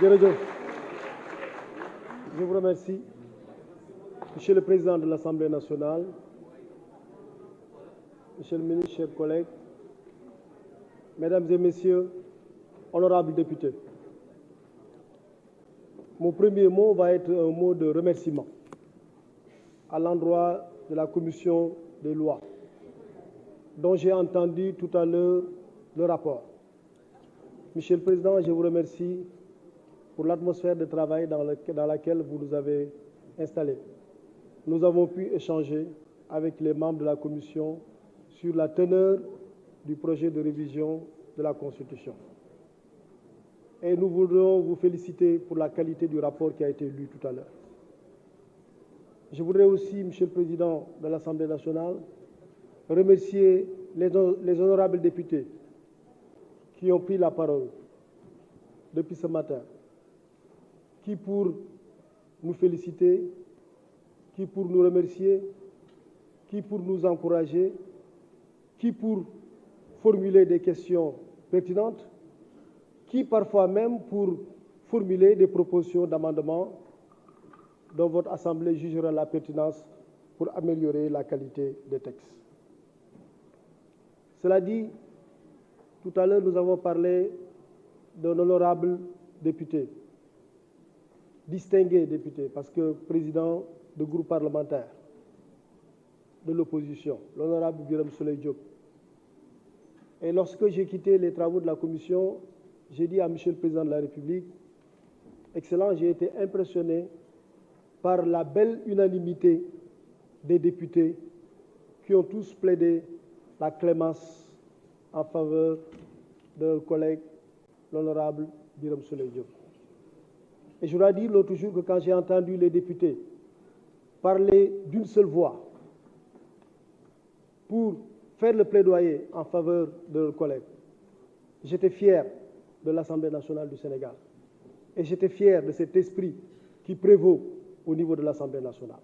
Jërëjëf. Je vous remercie. Monsieur le Président de l'Assemblée nationale, Monsieur le ministre, chers collègues, Mesdames et Messieurs, honorables députés, mon premier mot va être un mot de remerciement à l'endroit de la Commission des lois, dont j'ai entendu tout à l'heure le rapport. Monsieur le Président, je vous remercie pour l'atmosphère de travail dans laquelle vous nous avez installés. Nous avons pu échanger avec les membres de la Commission sur la teneur du projet de révision de la Constitution. Et nous voudrions vous féliciter pour la qualité du rapport qui a été lu tout à l'heure. Je voudrais aussi, Monsieur le Président de l'Assemblée nationale, remercier les honorables députés qui ont pris la parole depuis ce matin, qui pour nous féliciter, qui pour nous remercier, qui pour nous encourager, qui pour formuler des questions pertinentes, qui parfois même pour formuler des propositions d'amendement dont votre Assemblée jugera la pertinence pour améliorer la qualité des textes. Cela dit, tout à l'heure, nous avons parlé d'un honorable député, distingué député, parce que président de groupe parlementaire de l'opposition, l'honorable Birame Souleye Diop. Et lorsque j'ai quitté les travaux de la commission, j'ai dit à Monsieur le Président de la République, Excellent, j'ai été impressionné par la belle unanimité des députés qui ont tous plaidé la clémence en faveur de leur collègue, l'honorable Birame Souleye Diop. Et je dois dire l'autre jour que quand j'ai entendu les députés parler d'une seule voix pour faire le plaidoyer en faveur de leurs collègues, j'étais fier de l'Assemblée nationale du Sénégal. Et j'étais fier de cet esprit qui prévaut au niveau de l'Assemblée nationale.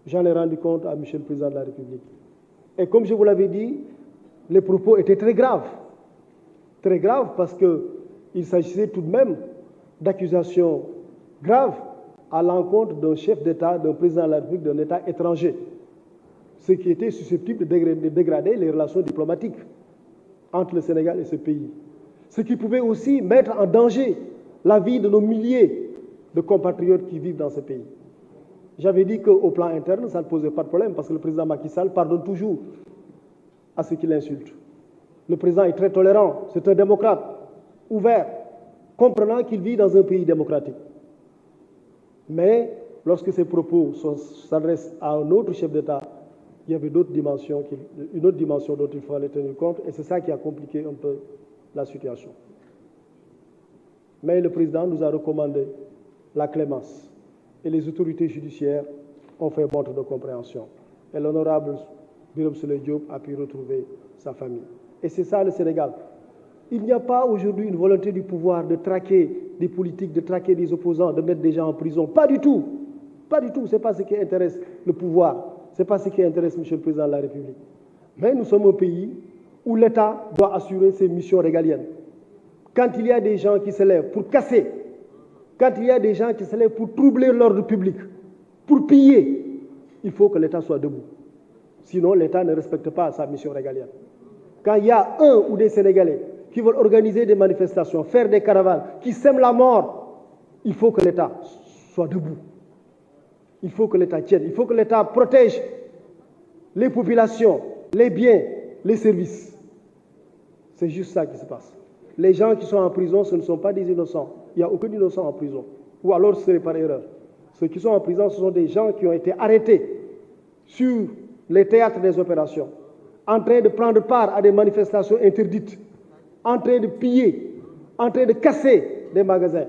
J'en ai rendu compte à Monsieur le Président de la République. Et comme je vous l'avais dit, les propos étaient très graves. Très graves parce qu'il s'agissait tout de même d'accusations graves à l'encontre d'un chef d'État, d'un président de la République, d'un État étranger, ce qui était susceptible de dégrader les relations diplomatiques entre le Sénégal et ce pays. Ce qui pouvait aussi mettre en danger la vie de nos milliers de compatriotes qui vivent dans ce pays. J'avais dit qu'au plan interne, ça ne posait pas de problème parce que le président Macky Sall pardonne toujours à ceux qui l'insultent. Le président est très tolérant, c'est un démocrate, ouvert, comprenant qu'il vit dans un pays démocratique. Mais lorsque ces propos s'adressent à un autre chef d'État, il y avait une autre dimension dont il fallait tenir compte, et c'est ça qui a compliqué un peu la situation. Mais le président nous a recommandé la clémence, et les autorités judiciaires ont fait montre de compréhension. Et l'honorable Birame Souleye Diop a pu retrouver sa famille. Et c'est ça le Sénégal. Il n'y a pas aujourd'hui une volonté du pouvoir de traquer des politiques, de traquer des opposants, de mettre des gens en prison. Pas du tout. Pas du tout. Ce n'est pas ce qui intéresse le pouvoir. Ce n'est pas ce qui intéresse Monsieur le Président de la République. Mais nous sommes un pays où l'État doit assurer ses missions régaliennes. Quand il y a des gens qui se lèvent pour casser, quand il y a des gens qui se lèvent pour troubler l'ordre public, pour piller, il faut que l'État soit debout. Sinon, l'État ne respecte pas sa mission régalienne. Quand il y a un ou des Sénégalais qui veulent organiser des manifestations, faire des caravanes, qui sèment la mort, il faut que l'État soit debout. Il faut que l'État tienne. Il faut que l'État protège les populations, les biens, les services. C'est juste ça qui se passe. Les gens qui sont en prison, ce ne sont pas des innocents. Il n'y a aucun innocent en prison. Ou alors ce serait par erreur. Ceux qui sont en prison, ce sont des gens qui ont été arrêtés sur les théâtres des opérations, en train de prendre part à des manifestations interdites, en train de piller, en train de casser des magasins,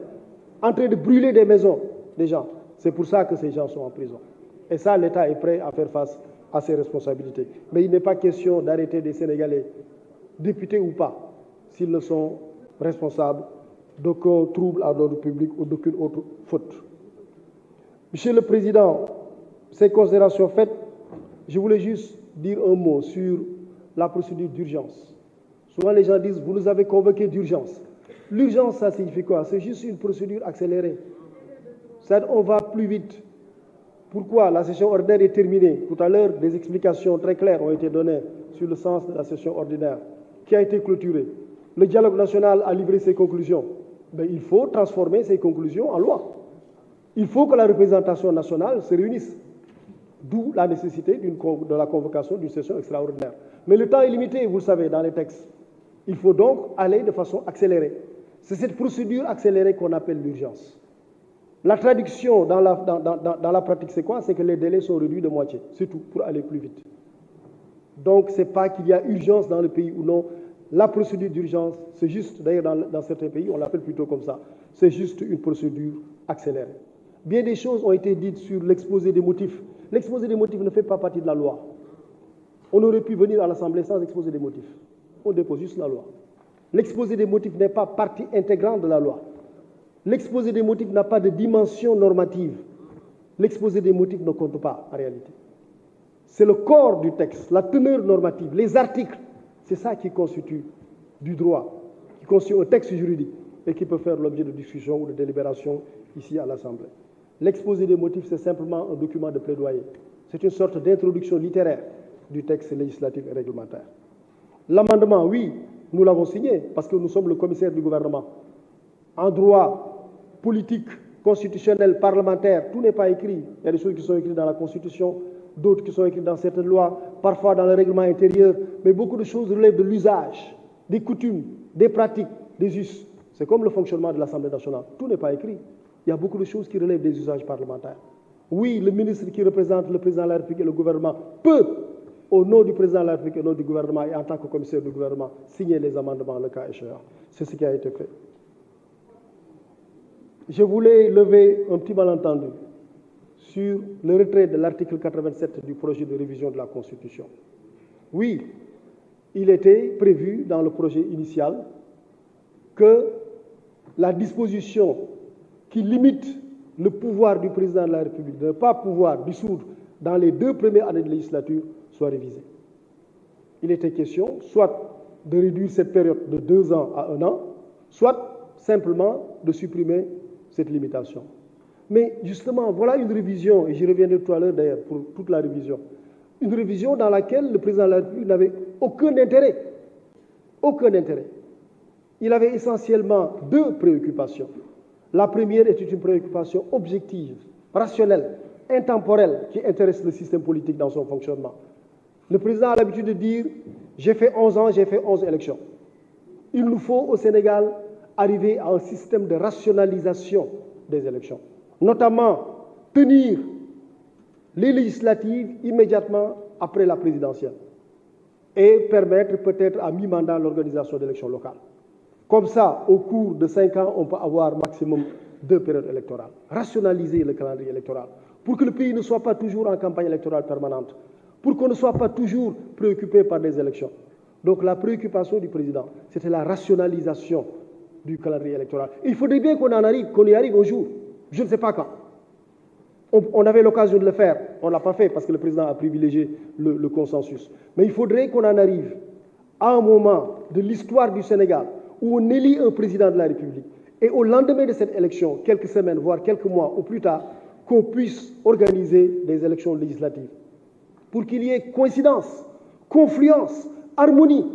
en train de brûler des maisons des gens. C'est pour ça que ces gens sont en prison. Et ça, l'État est prêt à faire face à ses responsabilités. Mais il n'est pas question d'arrêter des Sénégalais, députés ou pas, s'ils ne sont responsables d'aucun trouble à l'ordre public ou d'aucune autre faute. Monsieur le Président, ces considérations faites, je voulais juste dire un mot sur la procédure d'urgence. Souvent les gens disent, vous nous avez convoqués d'urgence. L'urgence, ça signifie quoi? C'est juste une procédure accélérée. C'est-à-dire on va plus vite. Pourquoi? La session ordinaire est terminée. Tout à l'heure, des explications très claires ont été données sur le sens de la session ordinaire, qui a été clôturée. Le dialogue national a livré ses conclusions. Mais il faut transformer ces conclusions en loi. Il faut que la représentation nationale se réunisse. D'où la nécessité de la convocation d'une session extraordinaire. Mais le temps est limité, vous le savez, dans les textes. Il faut donc aller de façon accélérée. C'est cette procédure accélérée qu'on appelle l'urgence. La traduction dans la pratique, c'est quoi? C'est que les délais sont réduits de moitié, c'est tout, pour aller plus vite. Donc, ce n'est pas qu'il y a urgence dans le pays ou non. La procédure d'urgence, c'est juste, d'ailleurs dans certains pays, on l'appelle plutôt comme ça, c'est juste une procédure accélérée. Bien des choses ont été dites sur l'exposé des motifs. L'exposé des motifs ne fait pas partie de la loi. On aurait pu venir à l'Assemblée sans exposé des motifs. On dépose juste la loi. L'exposé des motifs n'est pas partie intégrante de la loi. L'exposé des motifs n'a pas de dimension normative. L'exposé des motifs ne compte pas, en réalité. C'est le corps du texte, la teneur normative, les articles. C'est ça qui constitue du droit, qui constitue un texte juridique et qui peut faire l'objet de discussion ou de délibération ici à l'Assemblée. L'exposé des motifs, c'est simplement un document de plaidoyer. C'est une sorte d'introduction littéraire du texte législatif et réglementaire. L'amendement, oui, nous l'avons signé parce que nous sommes le commissaire du gouvernement. En droit politique, constitutionnel, parlementaire, tout n'est pas écrit. Il y a des choses qui sont écrites dans la Constitution, d'autres qui sont écrites dans certaines lois, parfois dans le règlement intérieur, mais beaucoup de choses relèvent de l'usage, des coutumes, des pratiques, des us. C'est comme le fonctionnement de l'Assemblée nationale. Tout n'est pas écrit. Il y a beaucoup de choses qui relèvent des usages parlementaires. Oui, le ministre qui représente le président de la République et le gouvernement peut, au nom du président de la République et au nom du gouvernement et en tant que commissaire du gouvernement, signer les amendements le cas échéant. C'est ce qui a été fait. Je voulais lever un petit malentendu sur le retrait de l'article 87 du projet de révision de la Constitution. Oui, il était prévu dans le projet initial que la disposition qui limite le pouvoir du président de la République de ne pas pouvoir dissoudre dans les 2 premières années de législature soit révisée. Il était question soit de réduire cette période de 2 ans à 1 an, soit simplement de supprimer cette limitation. Mais justement, voilà une révision, et j'y reviendrai tout à l'heure d'ailleurs pour toute la révision, une révision dans laquelle le président de la République n'avait aucun intérêt. Aucun intérêt. Il avait essentiellement 2 préoccupations. La première était une préoccupation objective, rationnelle, intemporelle, qui intéresse le système politique dans son fonctionnement. Le président a l'habitude de dire « j'ai fait 11 ans, j'ai fait 11 élections ». Il nous faut au Sénégal arriver à un système de rationalisation des élections, notamment tenir les législatives immédiatement après la présidentielle et permettre peut-être à mi-mandat l'organisation d'élections locales. Comme ça, au cours de 5 ans, on peut avoir maximum 2 périodes électorales. Rationaliser le calendrier électoral pour que le pays ne soit pas toujours en campagne électorale permanente, pour qu'on ne soit pas toujours préoccupé par des élections. Donc la préoccupation du président, c'était la rationalisation du calendrier électoral. Il faudrait bien qu'on y arrive un jour. Je ne sais pas quand. On avait l'occasion de le faire. On ne l'a pas fait parce que le président a privilégié le consensus. Mais il faudrait qu'on en arrive à un moment de l'histoire du Sénégal où on élit un président de la République et au lendemain de cette élection, quelques semaines, voire quelques mois ou plus tard, qu'on puisse organiser des élections législatives pour qu'il y ait coïncidence, confluence, harmonie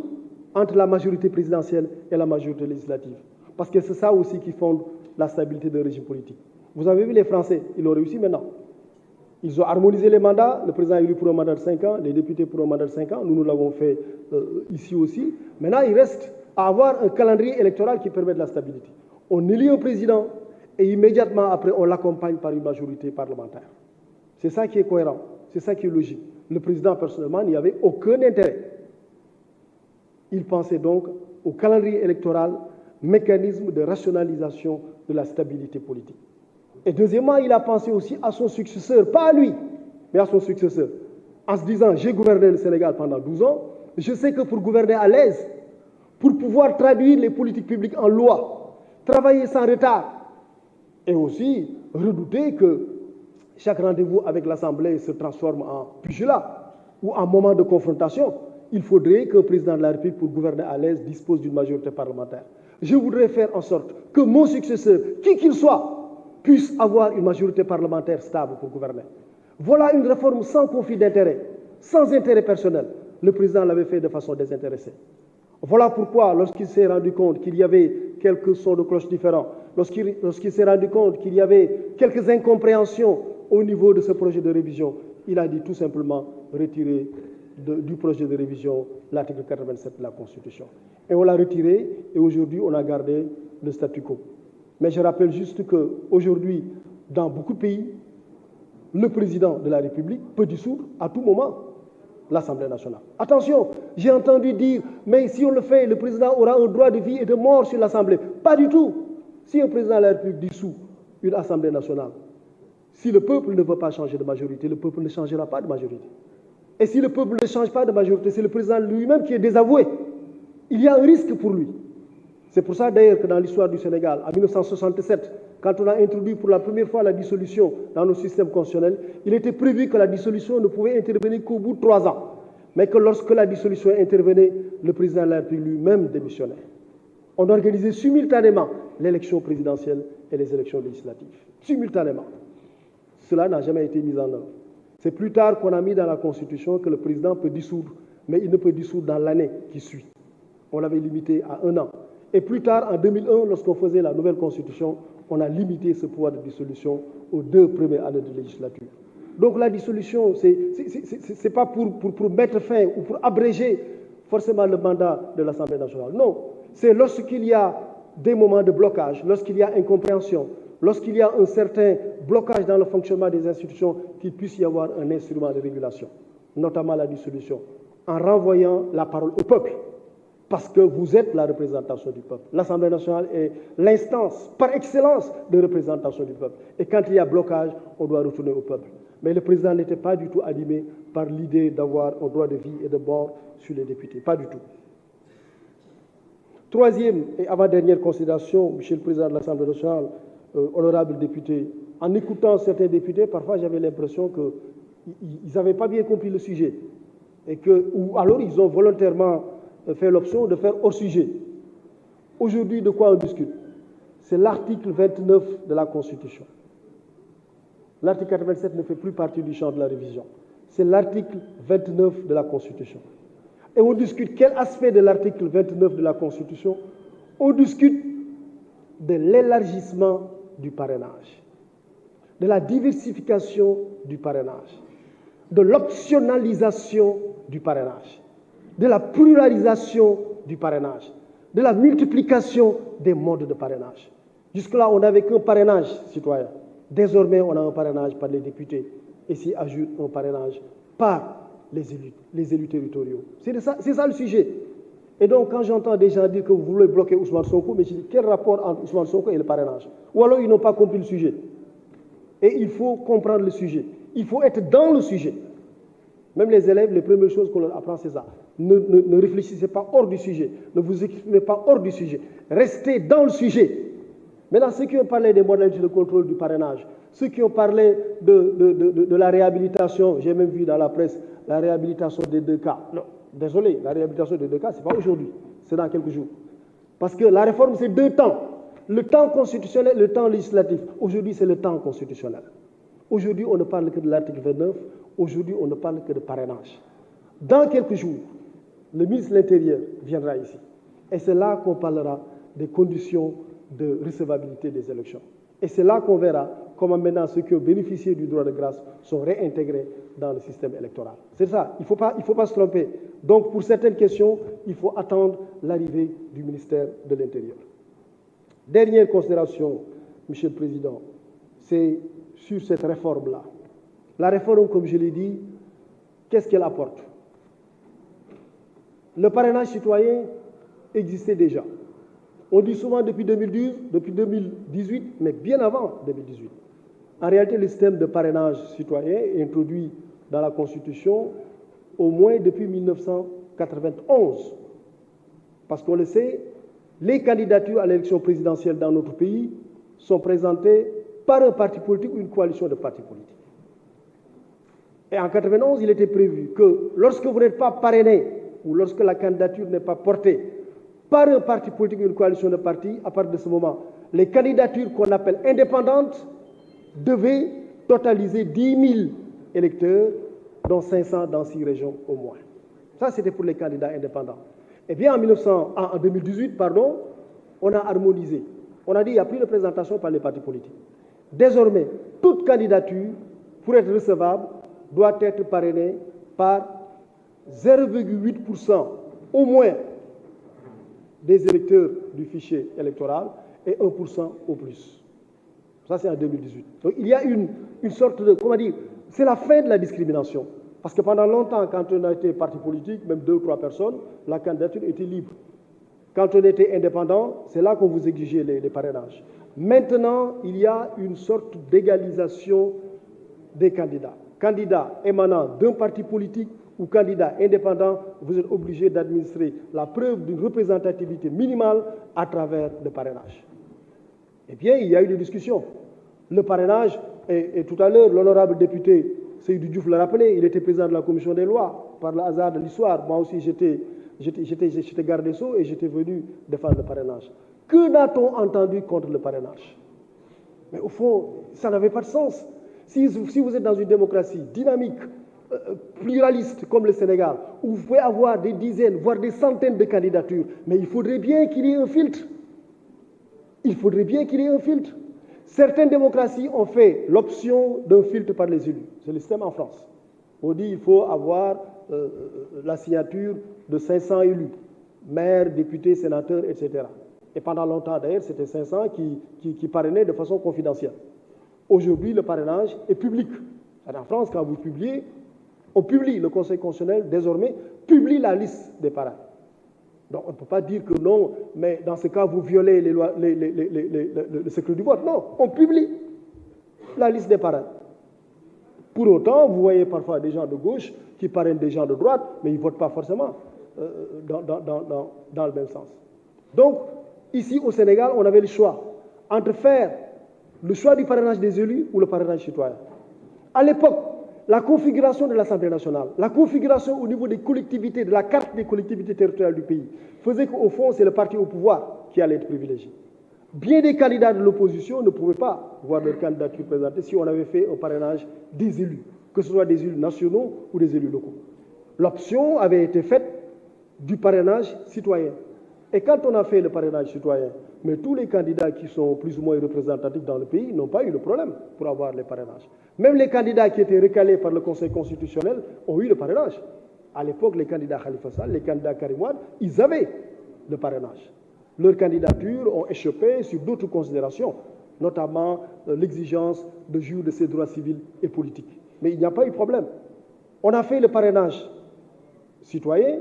entre la majorité présidentielle et la majorité législative. Parce que c'est ça aussi qui fonde la stabilité d'un régime politique. Vous avez vu les Français, ils l'ont réussi maintenant. Ils ont harmonisé les mandats, le président est élu pour un mandat de 5 ans, les députés pour un mandat de 5 ans, nous l'avons fait ici aussi. Maintenant, il reste à avoir un calendrier électoral qui permet de la stabilité. On élit un président et immédiatement après, on l'accompagne par une majorité parlementaire. C'est ça qui est cohérent, c'est ça qui est logique. Le président, personnellement, n'y avait aucun intérêt. Il pensait donc au calendrier électoral, mécanisme de rationalisation de la stabilité politique. Et deuxièmement, il a pensé aussi à son successeur, pas à lui, mais à son successeur, en se disant, j'ai gouverné le Sénégal pendant 12 ans, je sais que pour gouverner à l'aise, pour pouvoir traduire les politiques publiques en loi, travailler sans retard, et aussi redouter que chaque rendez-vous avec l'Assemblée se transforme en pugilat ou en moment de confrontation, il faudrait qu'un président de la République, pour gouverner à l'aise, dispose d'une majorité parlementaire. je voudrais faire en sorte que mon successeur, qui qu'il soit, puisse avoir une majorité parlementaire stable pour gouverner. Voilà une réforme sans conflit d'intérêt, sans intérêt personnel. Le président l'avait fait de façon désintéressée. Voilà pourquoi, lorsqu'il s'est rendu compte qu'il y avait quelques sons de cloche différents, lorsqu'il s'est rendu compte qu'il y avait quelques incompréhensions au niveau de ce projet de révision, il a dit tout simplement retirer du projet de révision l'article 87 de la Constitution. Et on l'a retiré et aujourd'hui on a gardé le statu quo. Mais je rappelle juste qu'aujourd'hui, dans beaucoup de pays, le président de la République peut dissoudre à tout moment l'Assemblée nationale. Attention, j'ai entendu dire, mais si on le fait, le président aura un droit de vie et de mort sur l'Assemblée. Pas du tout. Si un président de la République dissout une Assemblée nationale, si le peuple ne veut pas changer de majorité, le peuple ne changera pas de majorité. Et si le peuple ne change pas de majorité, c'est le président lui-même qui est désavoué. Il y a un risque pour lui. C'est pour ça d'ailleurs que dans l'histoire du Sénégal, en 1967, quand on a introduit pour la première fois la dissolution dans nos systèmes constitutionnels, il était prévu que la dissolution ne pouvait intervenir qu'au bout de 3 ans. Mais que lorsque la dissolution intervenait, le président de la République lui-même démissionnait. On organisait simultanément l'élection présidentielle et les élections législatives. Simultanément. Cela n'a jamais été mis en œuvre. C'est plus tard qu'on a mis dans la Constitution que le président peut dissoudre, mais il ne peut dissoudre dans l'année qui suit. On l'avait limité à 1 an. Et plus tard, en 2001, lorsqu'on faisait la nouvelle Constitution, on a limité ce pouvoir de dissolution aux 2 premières années de législature. Donc la dissolution, ce n'est pas pour mettre fin ou pour abréger forcément le mandat de l'Assemblée nationale. Non, c'est lorsqu'il y a des moments de blocage, lorsqu'il y a incompréhension, lorsqu'il y a un certain blocage dans le fonctionnement des institutions, qu'il puisse y avoir un instrument de régulation, notamment la dissolution, en renvoyant la parole au peuple. Parce que vous êtes la représentation du peuple. L'Assemblée nationale est l'instance par excellence de représentation du peuple. Et quand il y a blocage, on doit retourner au peuple. Mais le président n'était pas du tout animé par l'idée d'avoir un droit de vie et de mort sur les députés. Pas du tout. Troisième et avant-dernière considération, Monsieur le Président de l'Assemblée nationale, honorables députés, en écoutant certains députés, parfois j'avais l'impression qu'ils n'avaient pas bien compris le sujet. Ou alors ils ont volontairement fait l'option de faire hors sujet. Aujourd'hui, de quoi on discute? C'est l'article 29 de la Constitution. L'article 87 ne fait plus partie du champ de la révision. C'est l'article 29 de la Constitution. Et on discute quel aspect de l'article 29 de la Constitution? On discute de l'élargissement du parrainage, de la diversification du parrainage, de l'optionnalisation du parrainage, de la pluralisation du parrainage, de la multiplication des modes de parrainage. Jusque-là, on n'avait qu'un parrainage citoyen. Désormais, on a un parrainage par les députés et s'y ajoute un parrainage par les élus territoriaux. C'est ça le sujet. Et donc, quand j'entends des gens dire que vous voulez bloquer Ousmane Sonko, mais je dis, quel rapport entre Ousmane Sonko et le parrainage? Ou alors, ils n'ont pas compris le sujet. Et il faut comprendre le sujet. Il faut être dans le sujet. Même les élèves, les premières choses qu'on leur apprend, c'est ça. Ne réfléchissez pas hors du sujet. Ne vous exprimez pas hors du sujet. Restez dans le sujet. Maintenant, ceux qui ont parlé des modalités de contrôle du parrainage, ceux qui ont parlé de la réhabilitation, j'ai même vu dans la presse la réhabilitation des 2 cas. Non, désolé, la réhabilitation des 2 cas, ce n'est pas aujourd'hui, c'est dans quelques jours. Parce que la réforme, c'est 2 temps. Le temps constitutionnel et le temps législatif. Aujourd'hui, c'est le temps constitutionnel. Aujourd'hui, on ne parle que de l'article 29. Aujourd'hui, on ne parle que de parrainage. Dans quelques jours, le ministre de l'Intérieur viendra ici. Et c'est là qu'on parlera des conditions de recevabilité des élections. Et c'est là qu'on verra comment maintenant ceux qui ont bénéficié du droit de grâce sont réintégrés dans le système électoral. C'est ça, il ne faut pas se tromper. Donc pour certaines questions, il faut attendre l'arrivée du ministère de l'Intérieur. Dernière considération, Monsieur le Président, c'est sur cette réforme-là. La réforme, comme je l'ai dit, qu'est-ce qu'elle apporte? Le parrainage citoyen existait déjà. On dit souvent depuis 2012, depuis 2018, mais bien avant 2018. En réalité, le système de parrainage citoyen est introduit dans la Constitution au moins depuis 1991. Parce qu'on le sait, les candidatures à l'élection présidentielle dans notre pays sont présentées par un parti politique ou une coalition de partis politiques. Et en 1991, il était prévu que lorsque vous n'êtes pas parrainé ou lorsque la candidature n'est pas portée par un parti politique ou une coalition de partis, à partir de ce moment, les candidatures qu'on appelle indépendantes devaient totaliser 10 000 électeurs, dont 500 dans 6 régions au moins. Ça, c'était pour les candidats indépendants. Eh bien, en 2018, on a harmonisé. On a dit qu'il n'y a plus de présentation par les partis politiques. Désormais, toute candidature, pour être recevable, doit être parrainée par 0,8% au moins des électeurs du fichier électoral et 1% au plus. Ça, c'est en 2018. Donc, il y a une sorte de, c'est la fin de la discrimination. Parce que pendant longtemps, quand on a été parti politique, même 2 ou 3 personnes, la candidature était libre. Quand on était indépendant, c'est là qu'on vous exigeait les parrainages. Maintenant, il y a une sorte d'égalisation des candidats. Candidats émanant d'un parti politique ou candidats indépendants, vous êtes obligés d'administrer la preuve d'une représentativité minimale à travers le parrainage. Eh bien, il y a eu des discussions. Le parrainage, et tout à l'heure, l'honorable député Seydou Diouf l'a rappelé, il était président de la commission des lois, par le hasard de l'histoire. Moi aussi, j'étais garde des Sceaux et j'étais venu défendre le parrainage. Que n'a-t-on entendu contre le parrainage? Mais au fond, ça n'avait pas de sens. Si vous êtes dans une démocratie dynamique, pluraliste comme le Sénégal, où vous pouvez avoir des dizaines, voire des centaines de candidatures, mais il faudrait bien qu'il y ait un filtre. Il faudrait bien qu'il y ait un filtre. Certaines démocraties ont fait l'option d'un filtre par les élus. C'est le système en France. On dit qu'il faut avoir la signature de 500 élus, maires, députés, sénateurs, etc. Et pendant longtemps, d'ailleurs, c'était 500 qui parrainaient de façon confidentielle. Aujourd'hui, le parrainage est public. En France, quand vous publiez, on publie, le Conseil constitutionnel, désormais, publie la liste des parrains. Donc, on ne peut pas dire que non, mais dans ce cas, vous violez les lois, le secret du vote. Non, on publie la liste des parrains. Pour autant, vous voyez parfois des gens de gauche qui parrainent des gens de droite, mais ils ne votent pas forcément dans le même sens. Donc, ici au Sénégal, on avait le choix entre faire le choix du parrainage des élus ou le parrainage citoyen. À l'époque, la configuration de l'Assemblée nationale, la configuration au niveau des collectivités, de la carte des collectivités territoriales du pays, faisait qu'au fond, c'est le parti au pouvoir qui allait être privilégié. Bien des candidats de l'opposition ne pouvaient pas voir leur candidature présentée si on avait fait un parrainage des élus, que ce soit des élus nationaux ou des élus locaux. L'option avait été faite du parrainage citoyen. Et quand on a fait le parrainage citoyen, mais tous les candidats qui sont plus ou moins représentatifs dans le pays n'ont pas eu de problème pour avoir les parrainages. Même les candidats qui étaient recalés par le Conseil constitutionnel ont eu le parrainage. À l'époque, les candidats Khalifa Sall, les candidats Karim Wade, ils avaient le parrainage. Leurs candidatures ont échappé sur d'autres considérations, notamment l'exigence de jouir de ses droits civils et politiques. Mais il n'y a pas eu de problème. On a fait le parrainage citoyen.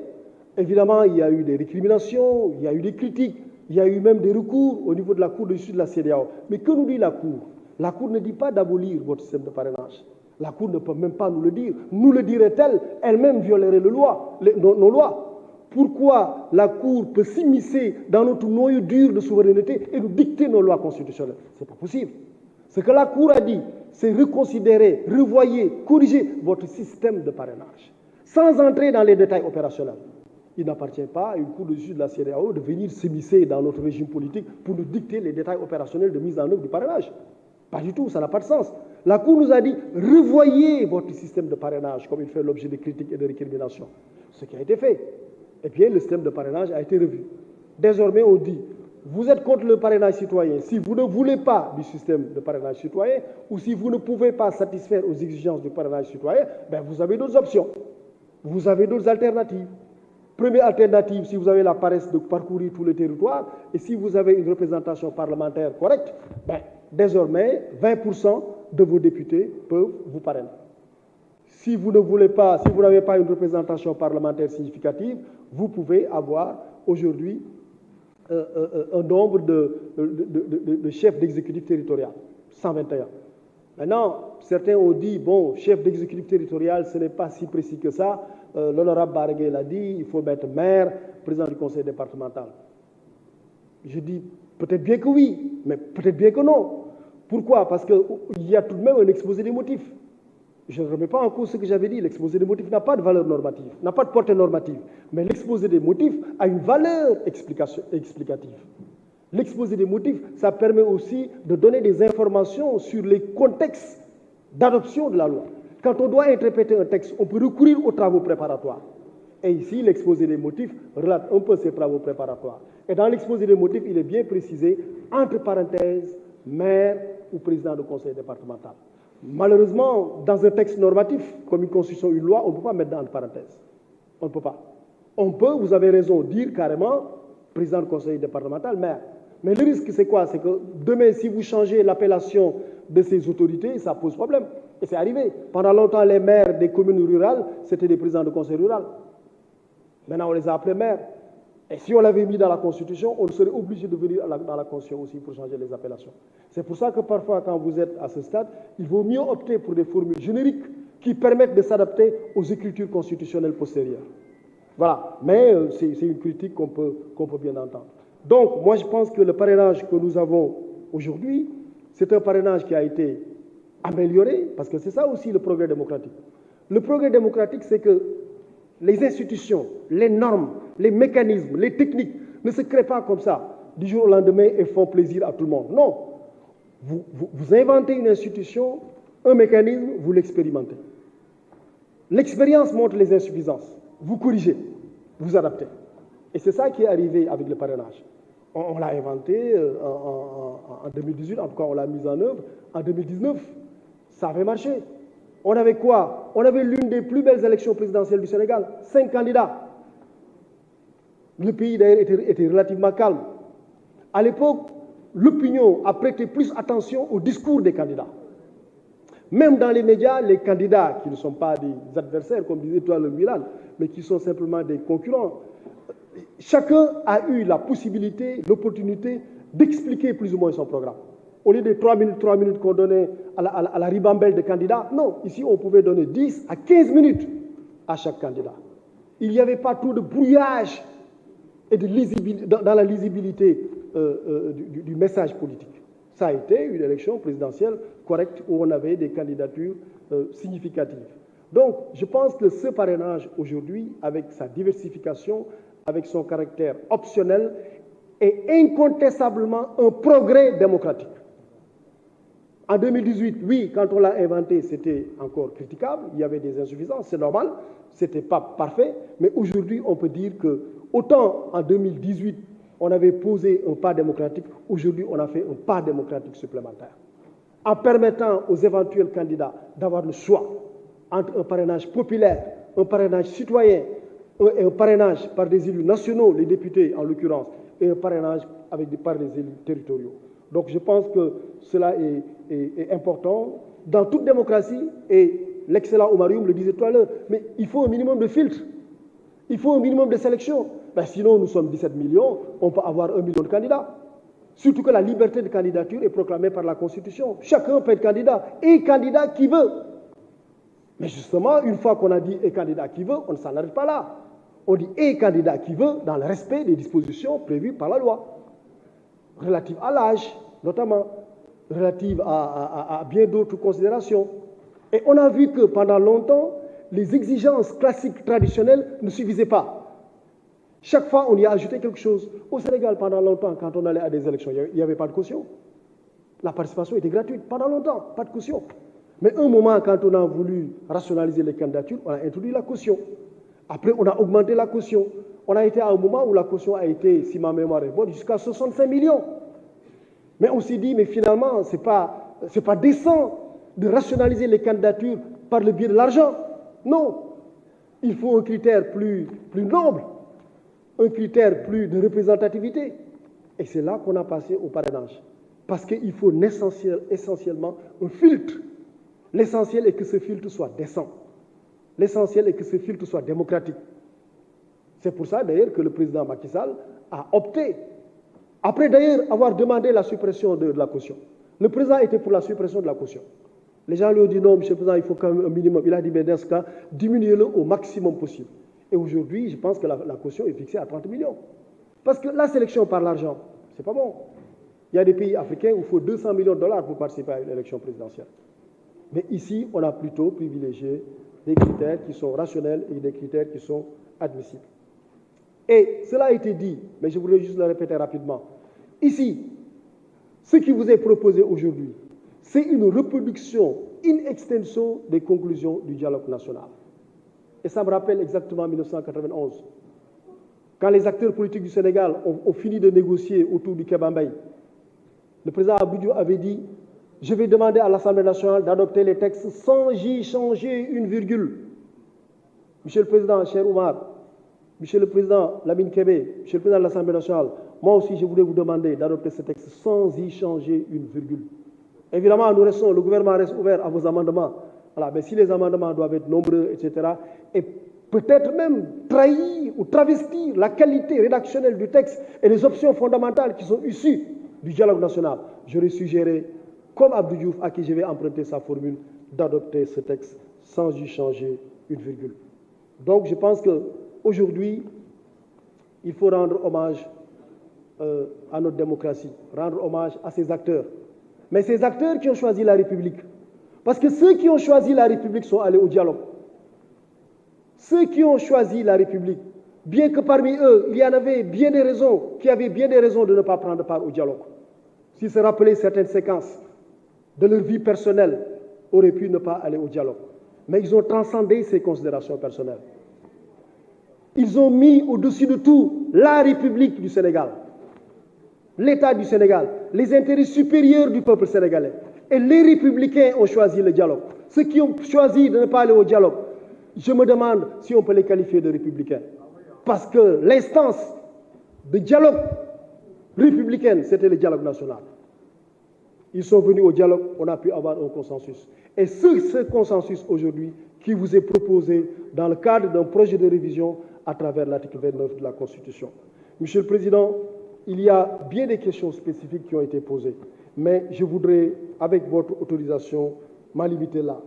Évidemment, il y a eu des récriminations, il y a eu des critiques, il y a eu même des recours au niveau de la Cour de justice de la CEDEAO. Mais que nous dit la Cour? La Cour ne dit pas d'abolir votre système de parrainage. La Cour ne peut même pas nous le dire. Nous le dirait-elle, elle-même violerait nos lois. Pourquoi la Cour peut s'immiscer dans notre noyau dur de souveraineté et nous dicter nos lois constitutionnelles? Ce n'est pas possible. Ce que la Cour a dit, c'est reconsidérer, revoyer, corriger votre système de parrainage, sans entrer dans les détails opérationnels. Il n'appartient pas à une Cour de justice de la CEDEAO de venir s'immiscer dans notre régime politique pour nous dicter les détails opérationnels de mise en œuvre du parrainage. Pas du tout, ça n'a pas de sens. La Cour nous a dit, revoyez votre système de parrainage comme il fait l'objet de critiques et de récriminations. Ce qui a été fait. Et bien, le système de parrainage a été revu. Désormais, on dit, vous êtes contre le parrainage citoyen. Si vous ne voulez pas du système de parrainage citoyen, ou si vous ne pouvez pas satisfaire aux exigences du parrainage citoyen, ben vous avez d'autres options. Vous avez d'autres alternatives. Première alternative, si vous avez la paresse de parcourir tout le territoire, et si vous avez une représentation parlementaire correcte, ben, désormais, 20% de vos députés peuvent vous parrainer. Si vous ne voulez pas, si vous n'avez pas une représentation parlementaire significative, vous pouvez avoir aujourd'hui un nombre de chefs d'exécutif territorial, 121. Maintenant, certains ont dit, bon, chef d'exécutif territorial, ce n'est pas si précis que ça. L'honorable Bargué l'a dit, il faut mettre maire, président du conseil départemental. Je dis, peut-être bien que oui, mais peut-être bien que non. Pourquoi? Parce qu'il y a tout de même un exposé des motifs. je ne remets pas en cause ce que j'avais dit, l'exposé des motifs n'a pas de valeur normative, n'a pas de portée normative, mais l'exposé des motifs a une valeur explicative. L'exposé des motifs, ça permet aussi de donner des informations sur les contextes d'adoption de la loi. Quand on doit interpréter un texte, on peut recourir aux travaux préparatoires. Et ici, l'exposé des motifs relate un peu ces travaux préparatoires. Et dans l'exposé des motifs, il est bien précisé, entre parenthèses, maire ou président de conseil départemental. Malheureusement, dans un texte normatif, comme une constitution ou une loi, on ne peut pas mettre dans entre parenthèses. On ne peut pas. On peut, vous avez raison, dire carrément président de conseil départemental, maire. Mais le risque, c'est quoi? C'est que demain, si vous changez l'appellation de ces autorités, ça pose problème. Et c'est arrivé. Pendant longtemps, les maires des communes rurales, c'était des présidents de conseil rural. Maintenant, on les a appelés maires. Et si on l'avait mis dans la Constitution, on serait obligé de venir dans la Constitution aussi pour changer les appellations. C'est pour ça que parfois, quand vous êtes à ce stade, il vaut mieux opter pour des formules génériques qui permettent de s'adapter aux écritures constitutionnelles postérieures. Voilà. Mais c'est une critique qu'on peut bien entendre. Donc, moi, je pense que le parrainage que nous avons aujourd'hui, c'est un parrainage qui a été amélioré, parce que c'est ça aussi le progrès démocratique. Le progrès démocratique, c'est que les institutions, les normes, les mécanismes, les techniques ne se créent pas comme ça, du jour au lendemain, et font plaisir à tout le monde. Non. Vous inventez une institution, un mécanisme, vous l'expérimentez. L'expérience montre les insuffisances. Vous corrigez, vous adaptez. Et c'est ça qui est arrivé avec le parrainage. On l'a inventé en 2018, en tout cas on l'a mis en œuvre. En 2019, ça avait marché. On avait quoi? On avait l'une des plus belles élections présidentielles du Sénégal. 5 candidats. Le pays d'ailleurs était relativement calme. À l'époque, l'opinion a prêté plus attention au discours des candidats. Même dans les médias, les candidats qui ne sont pas des adversaires, comme disait toi le Milan, mais qui sont simplement des concurrents, chacun a eu la possibilité, l'opportunité d'expliquer plus ou moins son programme. Au lieu des 3 minutes qu'on donnait à la ribambelle de candidats, non, ici on pouvait donner 10 à 15 minutes à chaque candidat. Il n'y avait pas trop de brouillage et dans la lisibilité du message politique. Ça a été une élection présidentielle correcte où on avait des candidatures significatives. Donc, je pense que ce parrainage aujourd'hui, avec sa diversification, avec son caractère optionnel, est incontestablement un progrès démocratique. En 2018, oui, quand on l'a inventé, c'était encore critiquable, il y avait des insuffisances, c'est normal, ce n'était pas parfait, mais aujourd'hui, on peut dire que, autant en 2018, on avait posé un pas démocratique, aujourd'hui, on a fait un pas démocratique supplémentaire. En permettant aux éventuels candidats d'avoir le choix entre un parrainage populaire, un parrainage citoyen, et un parrainage par des élus nationaux, les députés en l'occurrence, et un parrainage par les élus territoriaux. Donc je pense que cela est important dans toute démocratie, et l'excellent Oumar Youm le disait tout à l'heure, mais il faut un minimum de filtres, il faut un minimum de sélection. Ben, sinon, nous sommes 17 millions, on peut avoir 1 million de candidats. Surtout que la liberté de candidature est proclamée par la Constitution. Chacun peut être candidat, et candidat qui veut. Mais justement, une fois qu'on a dit « et candidat qui veut », on ne s'en arrête pas là. On dit « et candidat qui veut » dans le respect des dispositions prévues par la loi, relatives à l'âge, notamment, relatives à bien d'autres considérations. Et on a vu que pendant longtemps, les exigences classiques traditionnelles ne suffisaient pas. Chaque fois, on y a ajouté quelque chose. Au Sénégal, pendant longtemps, quand on allait à des élections, il n'y avait pas de caution. La participation était gratuite. Pendant longtemps, pas de caution. Mais un moment, quand on a voulu rationaliser les candidatures, on a introduit la caution. Après, on a augmenté la caution. On a été à un moment où la caution a été, si ma mémoire est bonne, jusqu'à 65 millions. Mais on s'est dit, mais finalement, ce n'est pas décent de rationaliser les candidatures par le biais de l'argent. Non. Il faut un critère plus noble, un critère plus de représentativité. Et c'est là qu'on a passé au parrainage. Parce qu'il faut essentiellement un filtre. L'essentiel est que ce filtre soit décent. L'essentiel est que ce filtre soit démocratique. C'est pour ça d'ailleurs que le président Macky Sall a opté, après d'ailleurs avoir demandé la suppression de la caution. Le président était pour la suppression de la caution. Les gens lui ont dit non, monsieur le président, il faut quand même un minimum. Il a dit, mais dans ce cas, diminuez-le au maximum possible. Et aujourd'hui, je pense que la caution est fixée à 30 millions. Parce que la sélection par l'argent, c'est pas bon. Il y a des pays africains où il faut 200 millions de dollars pour participer à une élection présidentielle. Mais ici, on a plutôt privilégié des critères qui sont rationnels et des critères qui sont admissibles. Et cela a été dit, mais je voudrais juste le répéter rapidement. Ici, ce qui vous est proposé aujourd'hui, c'est une reproduction in extenso des conclusions du dialogue national. Et ça me rappelle exactement 1991, quand les acteurs politiques du Sénégal ont fini de négocier autour du Kéba Mbaye. Le président Abdou Diouf avait dit « Je vais demander à l'Assemblée nationale d'adopter les textes sans y changer une virgule. » Monsieur le Président, cher Oumar, Monsieur le Président Lamine Kébé, Monsieur le Président de l'Assemblée nationale, moi aussi je voulais vous demander d'adopter ce texte sans y changer une virgule. Évidemment, le gouvernement reste ouvert à vos amendements. Voilà, mais si les amendements doivent être nombreux, etc., et peut-être même trahir ou travestir la qualité rédactionnelle du texte et les options fondamentales qui sont issues du dialogue national, j'aurais suggéré, comme Abdou Diouf, à qui je vais emprunter sa formule, d'adopter ce texte sans y changer une virgule. Donc je pense qu'aujourd'hui, il faut rendre hommage à notre démocratie, rendre hommage à ces acteurs. Mais ces acteurs qui ont choisi la République, parce que ceux qui ont choisi la République sont allés au dialogue. Ceux qui ont choisi la République, bien que parmi eux, il y en avait bien des raisons, qui avaient bien des raisons de ne pas prendre part au dialogue. S'ils se rappelaient certaines séquences de leur vie personnelle, auraient pu ne pas aller au dialogue. Mais ils ont transcendé ces considérations personnelles. Ils ont mis au-dessus de tout la République du Sénégal, l'État du Sénégal, les intérêts supérieurs du peuple sénégalais. Et les républicains ont choisi le dialogue. Ceux qui ont choisi de ne pas aller au dialogue, je me demande si on peut les qualifier de républicains. Parce que l'instance de dialogue républicaine, c'était le dialogue national. Ils sont venus au dialogue, on a pu avoir un consensus. Et ce consensus aujourd'hui qui vous est proposé dans le cadre d'un projet de révision à travers l'article 29 de la Constitution. Monsieur le Président, il y a bien des questions spécifiques qui ont été posées, mais je voudrais, avec votre autorisation, m'en limiter là.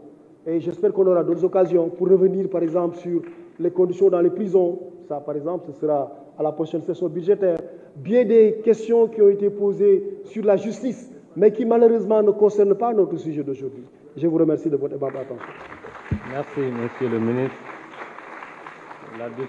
Et j'espère qu'on aura d'autres occasions pour revenir, par exemple, sur les conditions dans les prisons. Ça, par exemple, ce sera à la prochaine session budgétaire. Bien des questions qui ont été posées sur la justice, mais qui malheureusement ne concernent pas notre sujet d'aujourd'hui. Je vous remercie de votre attention. Merci, Monsieur le ministre.